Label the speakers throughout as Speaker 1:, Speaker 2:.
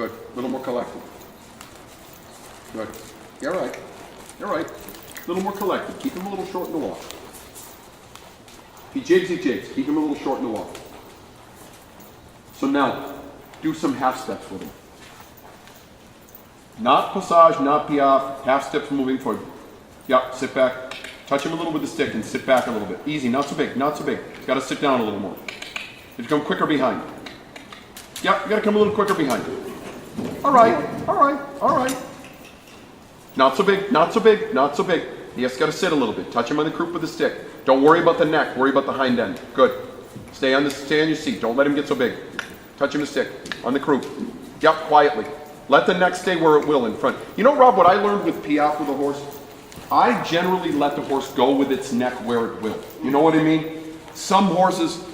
Speaker 1: Good. A little more collected. Good. You're right. You're right. A little more collected. Keep him a little short in the walk. If he jigs, he jigs. Keep him a little short in the walk. So now, do some half steps with him. Not passage, not piaffe, half steps moving forward. Yep, sit back. Touch him a little with the stick and sit back a little bit. Easy, not so big, not so big. You gotta sit down a little more. You come quicker behind. Yep, you gotta come a little quicker behind. All right, all right, all right. Not so big, not so big, not so big. He just gotta sit a little bit. Touch him on the croup with the stick. Don't worry about the neck, worry about the hind end. Good. Stay on your seat. Don't let him get so big. Touch him the stick on the croup. Yep, quietly. Let the neck stay where it will in front. You know, Rob, what I learned with piaffe with a horse? I generally let the horse go with its neck where it will. You know what I mean? Some horses,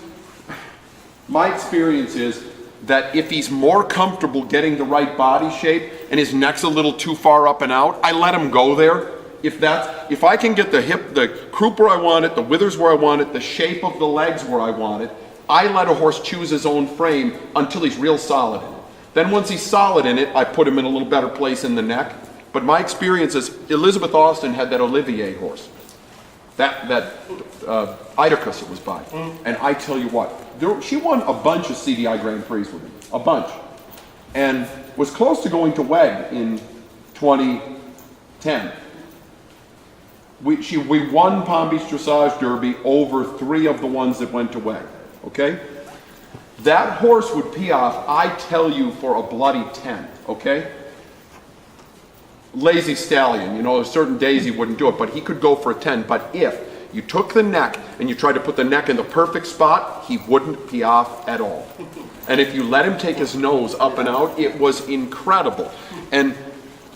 Speaker 1: my experience is that if he's more comfortable getting the right body shape and his neck's a little too far up and out, I let him go there. If I can get the hip, the croup where I want it, the withers where I want it, the shape of the legs where I want it, I let a horse choose his own frame until he's real solid in it. Then once he's solid in it, I put him in a little better place in the neck. But my experience is, Elizabeth Austin had that Olivier horse. That Idacus it was by. And I tell you what, she won a bunch of CDI Grand Prix with him. A bunch. And was close to going to WEG in 2010. We won Palm Beach Dressage Derby over 3 of the ones that went to WEG. Okay? That horse would piaffe, I tell you, for a bloody 10. Okay? Lazy stallion, you know, certain days he wouldn't do it, but he could go for a 10. But if you took the neck and you tried to put the neck in the perfect spot, he wouldn't piaffe at all. And if you let him take his nose up and out, it was incredible. And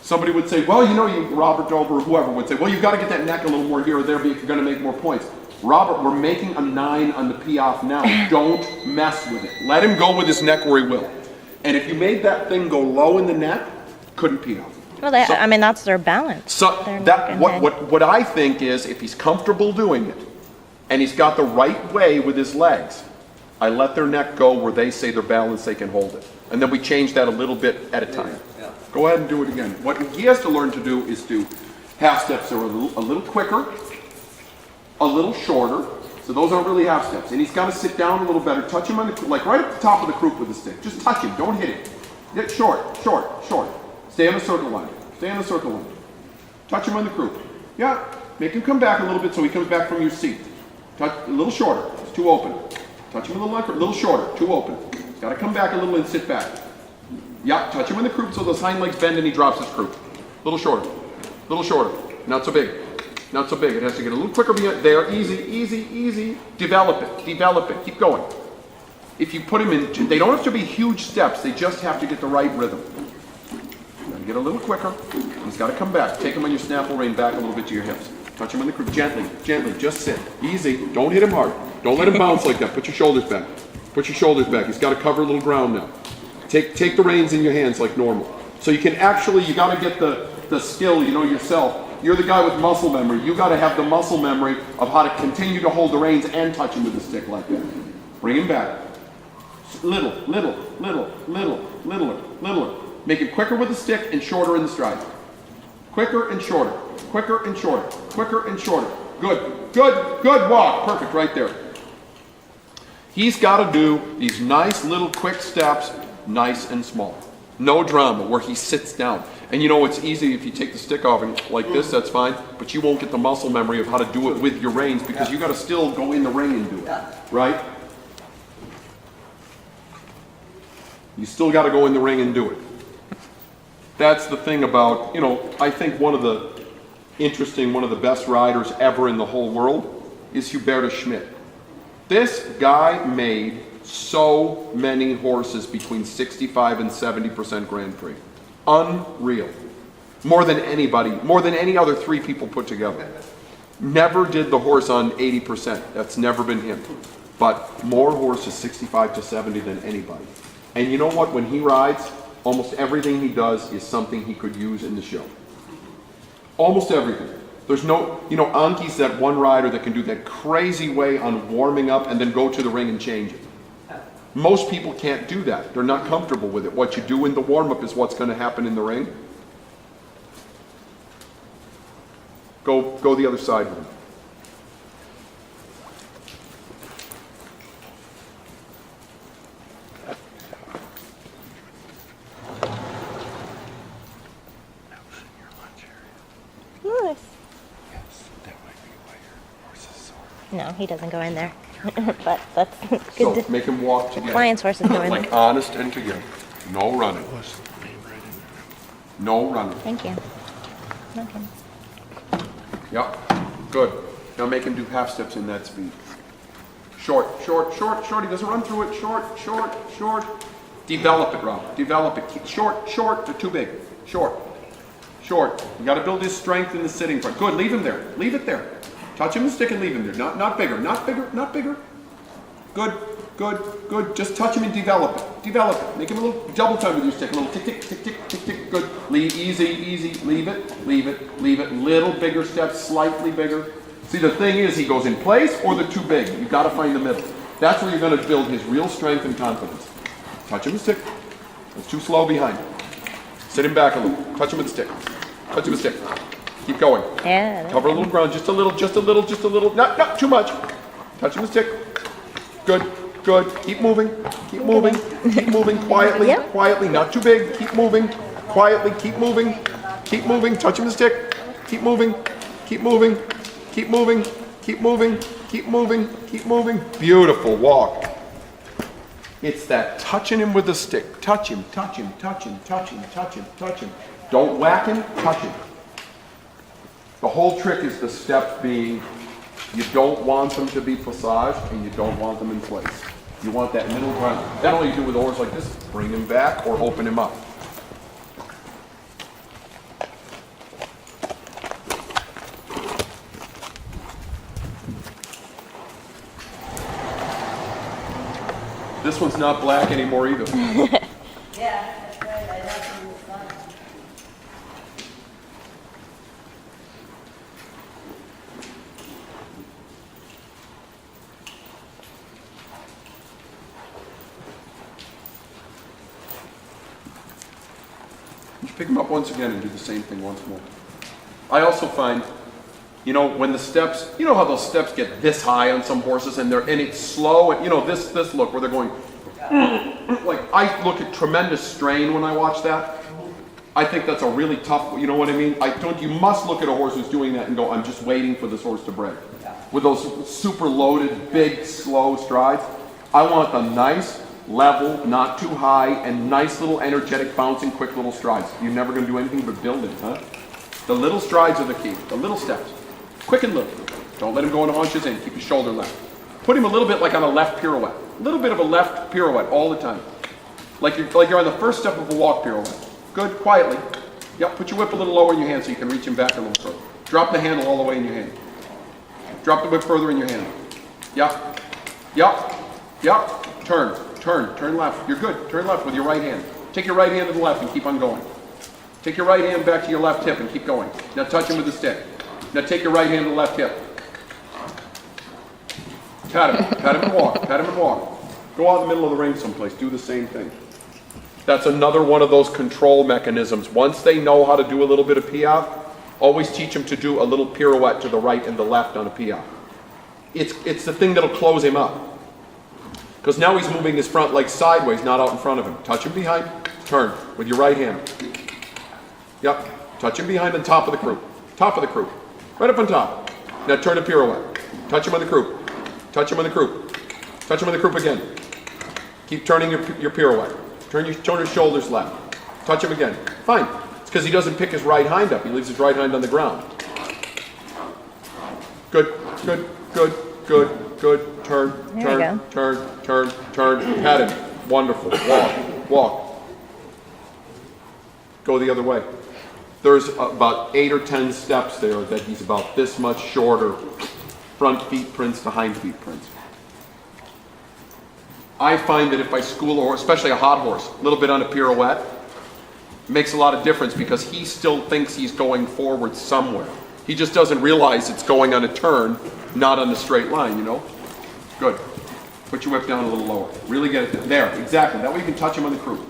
Speaker 1: somebody would say, well, you know, Robert Dover or whoever would say, well, you've got to get that neck a little more here or there if you're going to make more points. Robert, we're making a 9 on the piaffe now. Don't mess with it. Let him go with his neck where he will. And if you made that thing go low in the neck, couldn't piaffe.
Speaker 2: Well, I mean, that's their balance.
Speaker 1: So what I think is, if he's comfortable doing it, and he's got the right way with his legs, I let their neck go where they say they're balanced, they can hold it. And then we change that a little bit at a time. Yeah. Go ahead and do it again. What he has to learn to do is do half steps that are a little quicker, a little shorter. So those aren't really half steps. And he's got to sit down a little better. Touch him on the, like right at the top of the croup with the stick. Just touch him. Don't hit it. Get short, short, short. Stay on the circle line. Stay on the circle line. Touch him on the croup. Yeah. Make him come back a little bit so he comes back from your seat. Touch a little shorter. It's too open. Touch him a little shorter. Too open. He's got to come back a little and sit back. Yeah. Touch him on the croup so those hind legs bend and he drops his croup. A little shorter. A little shorter. Not so big. Not so big. It has to get a little quicker behind there. Easy, easy, easy. Develop it. Develop it. Keep going. If you put him in, they don't have to be huge steps. They just have to get the right rhythm. Get a little quicker. He's got to come back. Take him on your snaffle rein back a little bit to your hips. Touch him on the croup. Gently, gently. Just sit. Easy. Don't hit him hard. Don't let him bounce like that. Put your shoulders back. Put your shoulders back. He's got to cover a little ground now. Take the reins in your hands like normal. So you can actually, you got to get the skill, you know, yourself. You're the guy with muscle memory. You got to have the muscle memory of how to continue to hold the reins and touch him with the stick like that. Bring him back. Little, little, little, little, littler, littler. Make it quicker with the stick and shorter in the stride. Quicker and shorter. Quicker and shorter. Quicker and shorter. Good. Good. Good walk. Perfect right there. He's got to do these nice little quick steps, nice and small. No drama where he sits down. And you know, it's easy if you take the stick off and like this, that's fine. But you won't get the muscle memory of how to do it with your reins because you got to still go in the ring and do it. Right? You still got to go in the ring and do it. That's the thing about, you know, I think one of the best riders ever in the whole world is Hubertus Schmidt. This guy made so many horses between 65 and 70% Grand Prix. Unreal. More than anybody, more than any other 3 people put together. Never did the horse on 80%. That's never been him. But more horses 65 to 70 than anybody. And you know what? When he rides, almost everything he does is something he could use in the show. Almost everything. There's no, you know, Anki's that one rider that can do that crazy way on warming up and then go to the ring and change it. Most people can't do that. They're not comfortable with it. What you do in the warm-up is what's going to happen in the ring. Go the other side with him.
Speaker 2: Nice.
Speaker 3: Yes, that might be why your horse is sore.
Speaker 2: No, he doesn't go in there. But that's good.
Speaker 1: So make him walk together.
Speaker 2: Client's horses go in
Speaker 1: Like
Speaker 2: there.
Speaker 1: honest and together. No running.
Speaker 3: Horse laid right in there.
Speaker 1: No running.
Speaker 2: Thank you. Okay.
Speaker 1: Yep. Good. Now make him do half steps in that speed. Short, short, short, short. He doesn't run through it. Short, short, short. Develop it, Rob. Develop it. Keep short, short. They're too big. Short. Short. You got to build his strength in the sitting part. Good. Leave him there. Leave it there. Touch him and stick and leave him there. Not bigger. Not bigger. Not bigger. Good. Good. Good. Just touch him and develop it. Develop it. Make him a little double time with your stick. A little tick, tick, tick, tick, tick, tick. Good. Leave. Easy, easy. Leave it. Leave it. Leave it. Little bigger steps. Slightly bigger. See, the thing is, he goes in place or they're too big. You've got to find the middle. That's where you're going to build his real strength and confidence. Touch him and stick. It's too slow behind. Sit him back a little. Touch him with the stick. Touch him with the stick. Keep going.
Speaker 2: Yeah.
Speaker 1: Cover a little ground, just a little, just a little, just a little. Not too much. Touch him with the stick. Good, good. Keep moving. Keep moving. Keep moving quietly.
Speaker 2: Yep.
Speaker 1: Quietly. Not too big. Keep moving. Quietly. Keep moving. Keep moving. Touch him with the stick. Keep moving. Keep moving. Keep moving. Keep moving. Keep moving. Keep moving. Beautiful walk. It's that touching him with a stick. Touch him, touch him, touch him, touch him, touch him, touch him. Don't whack him, touch him. The whole trick is the steps being, you don't want them to be placage and you don't want them in place. You want that middle ground. That all you do with a horse like this, bring him back or open him up. This one's not black anymore either.
Speaker 4: Yeah, that's right. I have some in the front.
Speaker 1: Just pick them up once again and do the same thing once more. I also find, you know, when the steps, you know how those steps get this high on some horses and it's slow, and you know, this look where they're going, like I look at tremendous strain when I watch that. I think that's a really tough, you know what I mean? You must look at a horse who's doing that and go, I'm just waiting for this horse to break. With those super loaded, big, slow strides. I want the nice, level, not too high, and nice little energetic, bouncing, quick little strides. You're never going to do anything but build it, huh? The little strides are the key, the little steps. Quick and little. Don't let him go into haunches in. Keep his shoulder left. Put him a little bit like on a left pirouette. A little bit of a left pirouette all the time. Like you're on the first step of a walk pirouette. Good, quietly. Yep, put your whip a little lower in your hand so you can reach him back a little further. Drop the handle all the way in your hand. Drop the whip further in your hand. Yep, yep, yep. Turn left. You're good. Turn left with your right hand. Take your right hand to the left and keep on going. Take your right hand back to your left hip and keep going. Now touch him with the stick. Now take your right hand to the left hip. Pat him and walk, pat him and walk. Go out in the middle of the ring someplace, do the same thing. That's another one of those control mechanisms. Once they know how to do a little bit of piaffe, always teach them to do a little pirouette to the right and the left on a piaffe. It's the thing that'll close him up. Because now he's moving his front leg sideways, not out in front of him. Touch him behind, turn with your right hand. Yep, touch him behind on top of the croup. Top of the croup. Right up on top. Now turn a pirouette. Touch him on the croup. Touch him on the croup. Touch him on the croup again. Keep turning your pirouette. Turn your shoulders left. Touch him again. Fine. It's because he doesn't pick his right hind up. He leaves his right hind on the ground. Good, good, good, good, good. Turn, turn, turn, pat him. Wonderful. Walk. Go the other way. There's about 8 or 10 steps there that he's about this much shorter. Front feet prints to hind feet prints. I find that if I school a horse, especially a hot horse, a little bit on a pirouette, it makes a lot of difference because he still thinks he's going forward somewhere. He just doesn't realize it's going on a turn, not on a straight line, you know? Good. Put your whip down a little lower. Really get it down. There, exactly. That way you can touch him on the croup.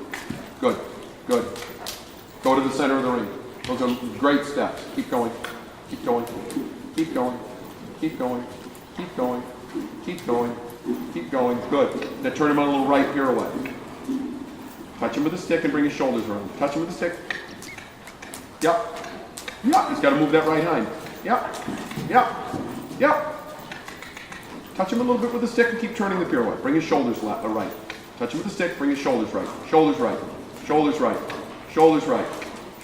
Speaker 1: Good, good. Go to the center of the ring. Those are great steps. Keep going, keep going, keep going, keep going, keep going, keep going, keep going. Good. Now turn him on a little right pirouette. Touch him with the stick and bring his shoulders around. Touch him with the stick. Yep. Yep. He's got to move that right hind. Yep. Yep. Yep. Touch him a little bit with the stick and keep turning the pirouette. Bring his shoulders right. Touch him with the stick, bring his shoulders right. Shoulders right. Shoulders right. Shoulders right.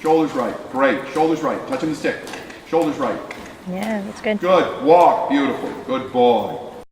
Speaker 1: Shoulders right. Great. Shoulders right. Touch him with the stick. Shoulders right.
Speaker 2: Yeah, that's good.
Speaker 1: Good. Walk. Beautiful. Good boy.